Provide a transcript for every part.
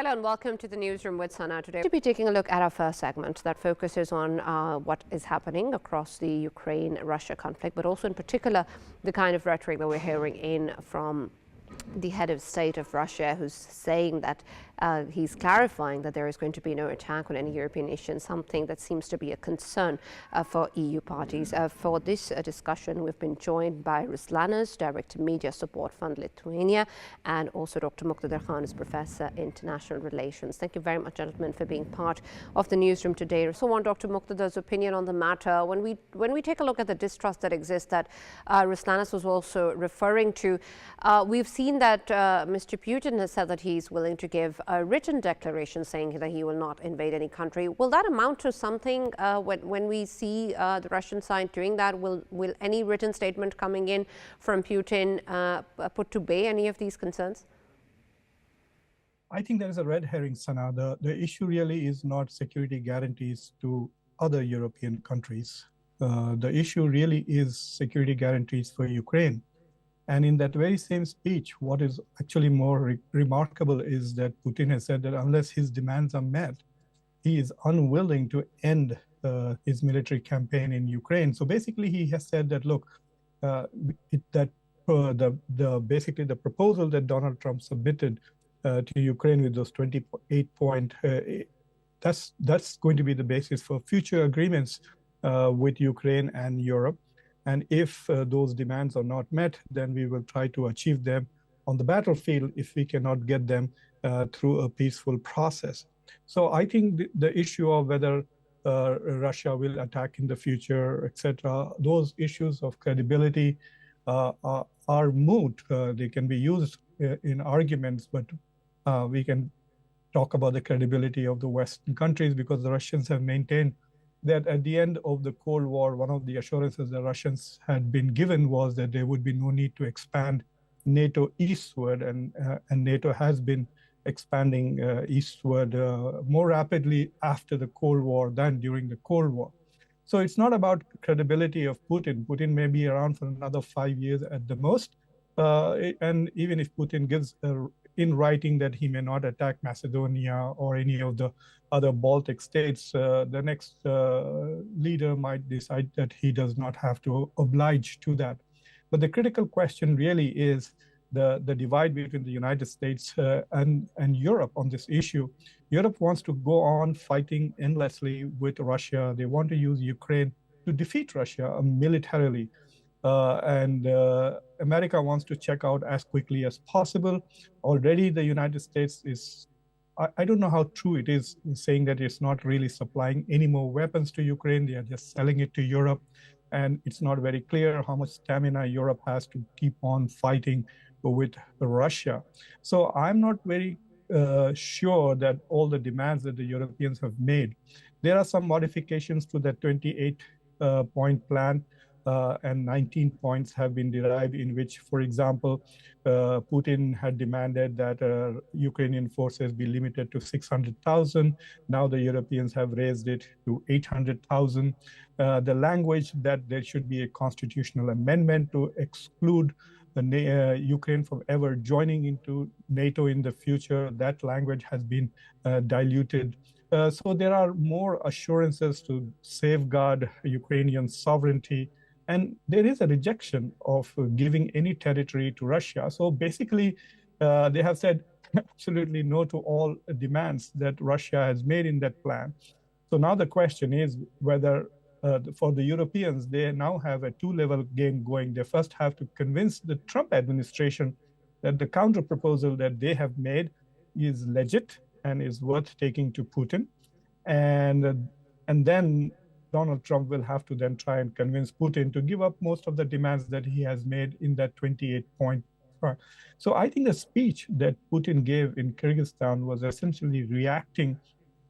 Hello and welcome to the newsroom with Sana. Today we'll be taking a look at our first segment that focuses on what is happening across the Ukraine-Russia conflict, but also in particular the kind of rhetoric that we're hearing in from the head of state of Russia, who's saying that he's clarifying that there is going to be no attack on any European nation, something that seems to be a concern for EU parties. For this discussion, we've been joined by Ruslanas, Director Media Support Fund Lithuania, and also Dr. Muqtedar Khan is Professor International Relations. Thank you very much, gentlemen, for being part of the newsroom today. So on Dr. Muqtedar's opinion on the matter, when we take a look at the distrust that exists that Ruslanas was also referring to, we've seen that Mr. Putin has said that he's willing to give a written declaration saying that he will not invade any country. Will that amount to something when we see the Russian side doing that? Will any written statement coming in from Putin put to bay any of these concerns? I think there is a red herring, Sana. The issue really is not security guarantees to other European countries. The issue really is security guarantees for Ukraine. And in that very same speech, what is actually more remarkable is that Putin has said that unless his demands are met, he is unwilling to end his military campaign in Ukraine. So basically, he has said that, look, basically the proposal that Donald Trump submitted to Ukraine with those 28 points, that's going to be the basis for future agreements with Ukraine and Europe. And if those demands are not met, then we will try to achieve them on the battlefield if we cannot get them through a peaceful process. So I think the issue of whether Russia will attack in the future, etc., those issues of credibility are moot. They can be used in arguments, but we can talk about the credibility of the Western countries because the Russians have maintained that at the end of the Cold War, one of the assurances the Russians had been given was that there would be no need to expand NATO eastward, and NATO has been expanding eastward more rapidly after the Cold War than during the Cold War. So it's not about credibility of Putin. Putin may be around for another 5 years at the most, and even if Putin gives in writing that he may not attack Macedonia or any of the other Baltic states, the next leader might decide that he does not have to oblige to that. But the critical question really is the divide between the United States and Europe on this issue. Europe wants to go on fighting endlessly with Russia. They want to use Ukraine to defeat Russia militarily. And America wants to check out as quickly as possible. Already the United States is, I don't know how true it is, saying that it's not really supplying any more weapons to Ukraine. They are just selling it to Europe. And it's not very clear how much stamina Europe has to keep on fighting with Russia. So I'm not very sure that all the demands that the Europeans have made. There are some modifications to that 28-point plan. And 19 points have been derived in which, for example, Putin had demanded that Ukrainian forces be limited to 600,000. Now the Europeans have raised it to 800,000. The language that there should be a constitutional amendment to exclude Ukraine from ever joining into NATO in the future, that language has been diluted. So there are more assurances to safeguard Ukrainian sovereignty. And there is a rejection of giving any territory to Russia. So basically, they have said absolutely no to all demands that Russia has made in that plan. So now the question is whether for the Europeans, they now have a two-level game going. They first have to convince the Trump administration that the counter-proposal that they have made is legit and is worth taking to Putin. And then Donald Trump will have to then try and convince Putin to give up most of the demands that he has made in that 28-point plan. So I think the speech that Putin gave in Kyrgyzstan was essentially reacting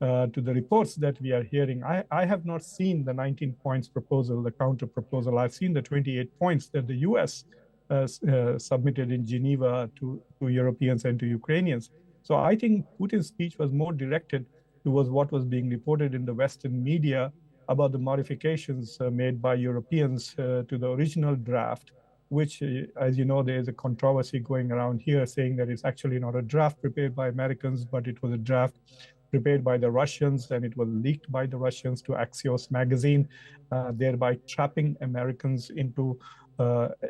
to the reports that we are hearing. I have not seen the 19 points proposal, the counter proposal. I've seen the 28 points that the US submitted in Geneva to Europeans and to Ukrainians. So I think Putin's speech was more directed towards what was being reported in the Western media about the modifications made by Europeans to the original draft. which, as you know, there is a controversy going around here saying that it's actually not a draft prepared by Americans, but it was a draft prepared by the Russians, and it was leaked by the Russians to Axios magazine, thereby trapping Americans into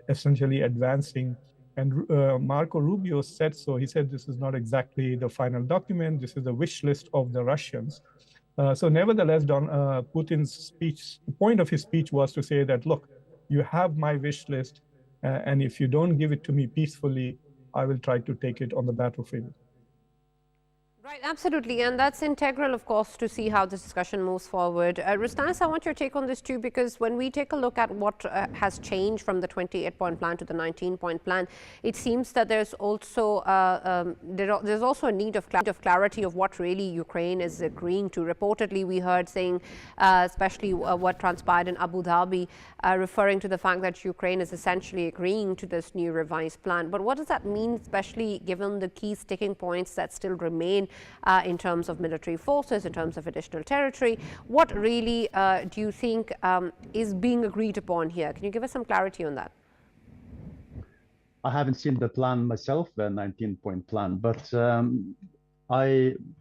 essentially advancing. And Marco Rubio said so. He said this is not exactly the final document. This is a wish list of the Russians. So nevertheless, Putin's speech, the point of his speech was to say that, look, you have my wish list, and if you don't give it to me peacefully, I will try to take it on the battlefield. Right, absolutely. And that's integral, of course, to see how this discussion moves forward. Rustanis, I want your take on this too, because when we take a look at what has changed from the 28-point plan to the 19-point plan, it seems that there's also there's also a need of clarity of what really Ukraine is agreeing to. Reportedly, we heard saying, especially what transpired in Abu Dhabi, referring to the fact that Ukraine is essentially agreeing to this new revised plan. But what does that mean, especially given the key sticking points that still remain in terms of military forces, in terms of additional territory? What really do you think is being agreed upon here? Can you give us some clarity on that? I haven't seen the plan myself, the 19-point plan, but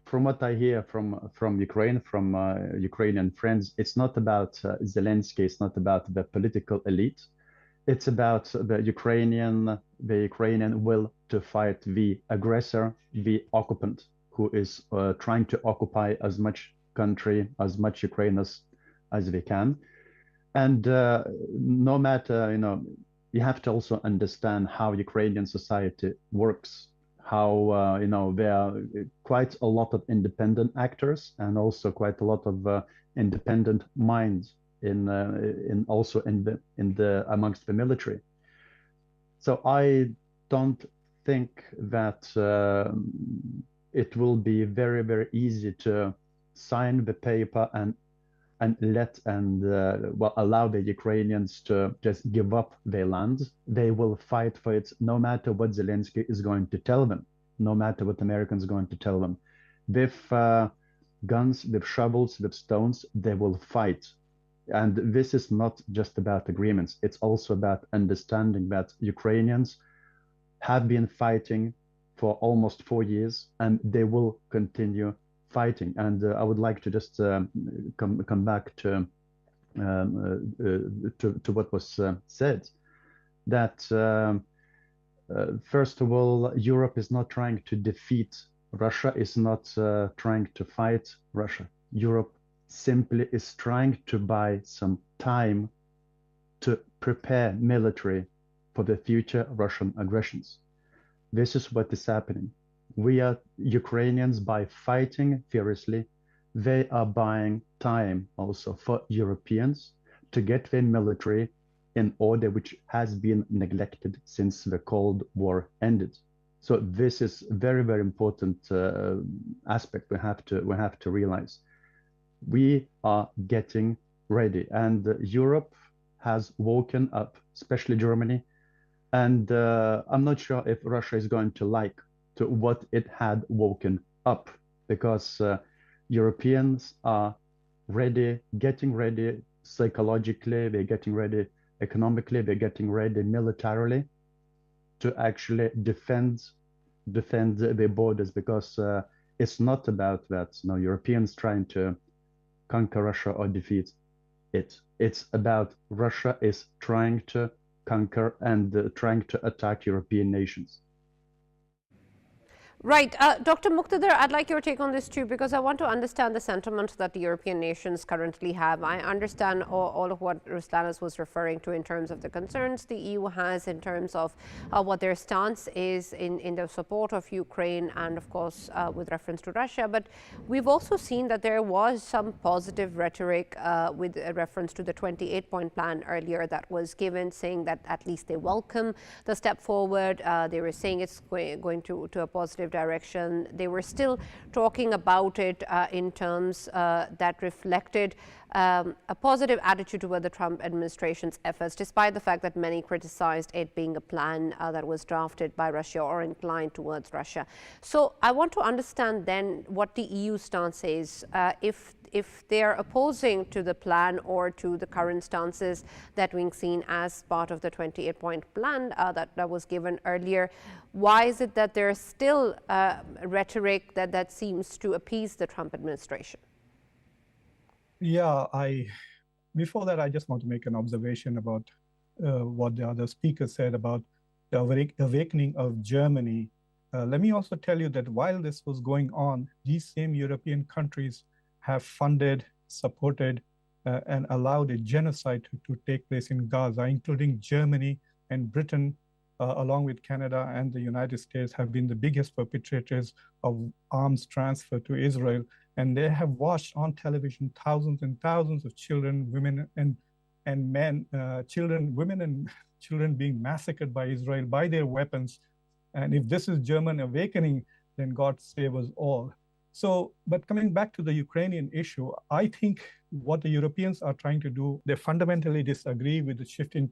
from what I hear from Ukraine, from Ukrainian friends, it's not about Zelensky, it's not about the political elite. It's about the Ukrainian will to fight the aggressor, the occupant, who is trying to occupy as much country, as much Ukraine as they can. And no matter, you have to also understand how Ukrainian society works, how, there are quite a lot of independent actors and also quite a lot of independent minds also in the amongst the military. So I don't think that it will be very, very easy to sign the paper and allow the Ukrainians to just give up their land. They will fight for it no matter what Zelensky is going to tell them, no matter what Americans are going to tell them. With guns, with shovels, with stones, they will fight. And this is not just about agreements. It's also about understanding that Ukrainians have been fighting for almost 4 years, and they will continue fighting. And I would like to just come back to what was said, that first of all, Europe is not trying to defeat Russia, is not trying to fight Russia. Europe simply is trying to buy some time to prepare military for the future Russian aggressions. This is what is happening. We are Ukrainians, by fighting furiously, they are buying time also for Europeans to get their military in order, which has been neglected since the Cold War ended. So this is very, very important aspect we have to realize. We are getting ready, and Europe has woken up, especially Germany. And I'm not sure if Russia is going to like to what it had woken up, because Europeans are ready, getting ready psychologically, they're getting ready economically, they're getting ready militarily to actually defend their borders, because it's not about that. No, Europeans trying to conquer Russia or defeat it. It's about Russia is trying to conquer and trying to attack European nations. Right. Dr. Muqtedar, I'd like your take on this too, because I want to understand the sentiment that the European nations currently have. I understand all of what Rustanis was referring to in terms of the concerns the EU has in terms of what their stance is in the support of Ukraine and, of course, with reference to Russia. But we've also seen that there was some positive rhetoric with reference to the 28-point plan earlier that was given, saying that at least they welcome the step forward. They were saying it's going to a positive direction. They were still talking about it in terms that reflected a positive attitude toward the Trump administration's efforts, despite the fact that many criticized it being a plan that was drafted by Russia or inclined towards Russia. So I want to understand then what the EU stance is. If if they're opposing to the plan or to the current stances that being seen as part of the 28-point plan that was given earlier, why is it that there's still rhetoric that seems to appease the Trump administration? Yeah, before that, I just want to make an observation about what the other speaker said about the awakening of Germany. Let me also tell you that while this was going on, these same European countries have funded, supported, and allowed a genocide to take place in Gaza, including Germany and Britain, along with Canada and the United States, have been the biggest perpetrators of arms transfer to Israel. And they have watched on television thousands and thousands of children, women, and men, women and children being massacred by Israel by their weapons. And if this is German awakening, then God save us all. So, but coming back to the Ukrainian issue, I think what the Europeans are trying to do, they fundamentally disagree with the shift in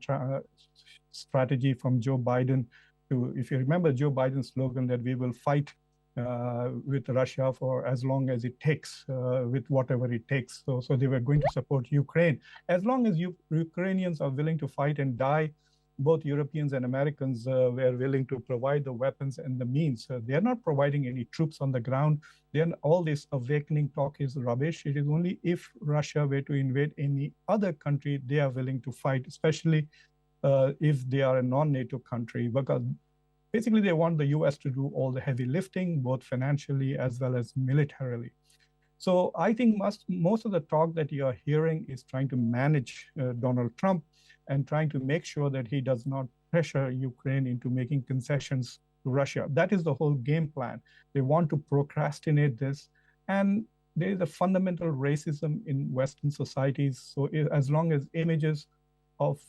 strategy from Joe Biden to, if you remember Joe Biden's slogan that we will fight with Russia for as long as it takes, with whatever it takes. So they were going to support Ukraine. As long as Ukrainians are willing to fight and die, both Europeans and Americans were willing to provide the weapons and the means. They're not providing any troops on the ground. Then all this awakening talk is rubbish. It is only if Russia were to invade any other country, they are willing to fight, especially if they are a non-NATO country, because basically they want the US to do all the heavy lifting, both financially as well as militarily. So I think most of the talk that you are hearing is trying to manage Donald Trump and trying to make sure that he does not pressure Ukraine into making concessions to Russia. That is the whole game plan. They want to procrastinate this. And there is a fundamental racism in Western societies. So as long as images of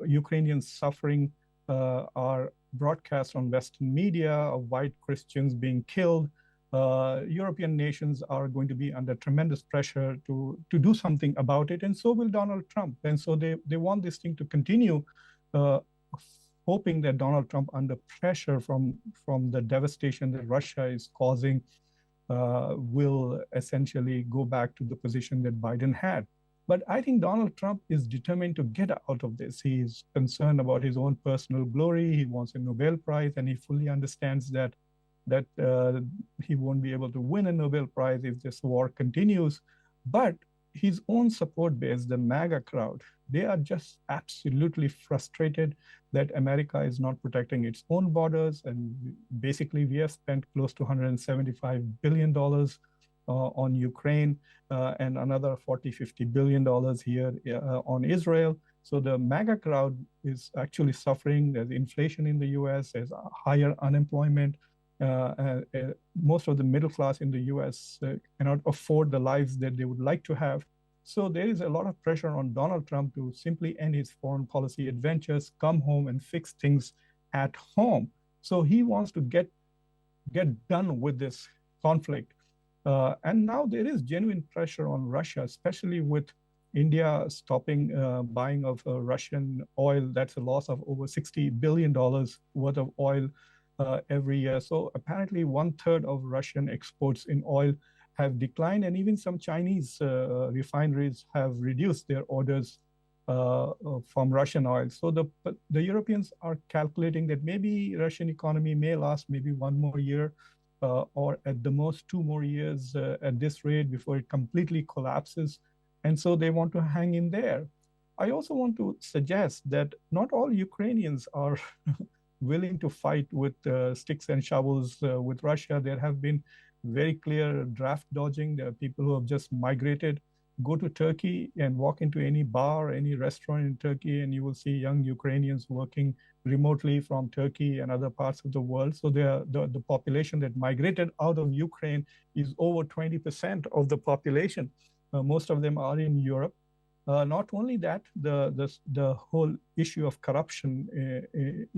Ukrainians suffering are broadcast on Western media, of white Christians being killed, European nations are going to be under tremendous pressure to do something about it, and so will Donald Trump. And so they want this thing to continue, hoping that Donald Trump, under pressure from the devastation that Russia is causing, will essentially go back to the position that Biden had. But I think Donald Trump is determined to get out of this. He's concerned about his own personal glory. He wants a Nobel Prize, and he fully understands that he won't be able to win a Nobel Prize if this war continues. But his own support base, the MAGA crowd, they are just absolutely frustrated that America is not protecting its own borders. And basically, we have spent close to $175 billion on Ukraine and another $40–50 billion here on Israel. So the MAGA crowd is actually suffering. There's inflation in the US, there's higher unemployment. Most of the middle class in the US cannot afford the lives that they would like to have. So there is a lot of pressure on Donald Trump to simply end his foreign policy adventures, come home and fix things at home. So he wants to get done with this conflict. And now there is genuine pressure on Russia, especially with India stopping buying of Russian oil. That's a loss of over $60 billion worth of oil every year. So apparently 1/3 of Russian exports in oil have declined, and even some Chinese refineries have reduced their orders from Russian oil. So the Europeans are calculating that maybe Russian economy may last maybe 1 more year, or at the most 2 more years at this rate before it completely collapses. And so they want to hang in there. I also want to suggest that not all Ukrainians are willing to fight with sticks and shovels with Russia. There have been very clear draft dodging. There are people who have just migrated. Go to Turkey and walk into any bar, any restaurant in Turkey, and you will see young Ukrainians working remotely from Turkey and other parts of the world. So the population that migrated out of Ukraine is over 20% of the population. Most of them are in Europe. Not only that, the whole issue of corruption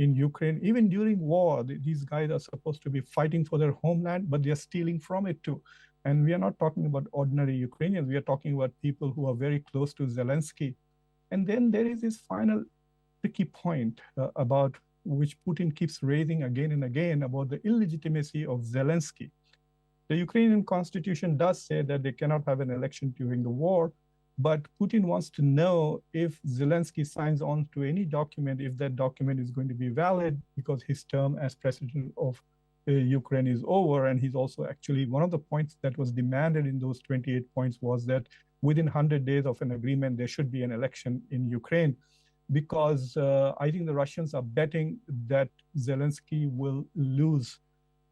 in Ukraine, even during war, these guys are supposed to be fighting for their homeland, but they're stealing from it too. And we are not talking about ordinary Ukrainians. We are talking about people who are very close to Zelensky. And then there is this final tricky point about which Putin keeps raising again and again about the illegitimacy of Zelensky. The Ukrainian constitution does say that they cannot have an election during the war, but Putin wants to know if Zelensky signs on to any document, if that document is going to be valid, because his term as president of Ukraine is over. And he's also actually, one of the points that was demanded in those 28 points was that within 100 days of an agreement, there should be an election in Ukraine, because I think the Russians are betting that Zelensky will lose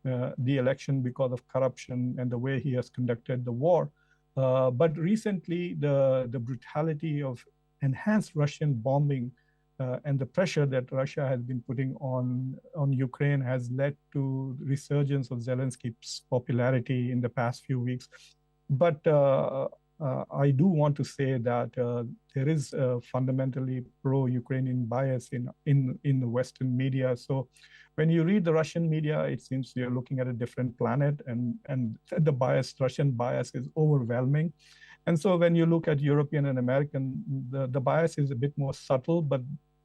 the election because of corruption and the way he has conducted the war. But recently, the brutality of enhanced Russian bombing and the pressure that Russia has been putting on Ukraine has led to resurgence of Zelensky's popularity in the past few weeks. But I do want to say that there is a fundamentally pro-Ukrainian bias in the Western media. So when you read the Russian media, it seems you're looking at a different planet, and the Russian bias is overwhelming. And so when you look at European and American, the bias is a bit more subtle, but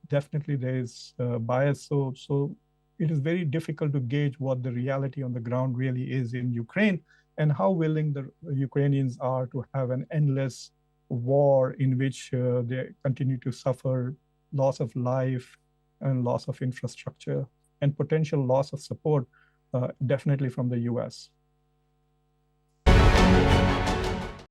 definitely there is bias. So it is very difficult to gauge what the reality on the ground really is in Ukraine, and how willing the Ukrainians are to have an endless war in which they continue to suffer loss of life and loss of infrastructure and potential loss of support, definitely from the US.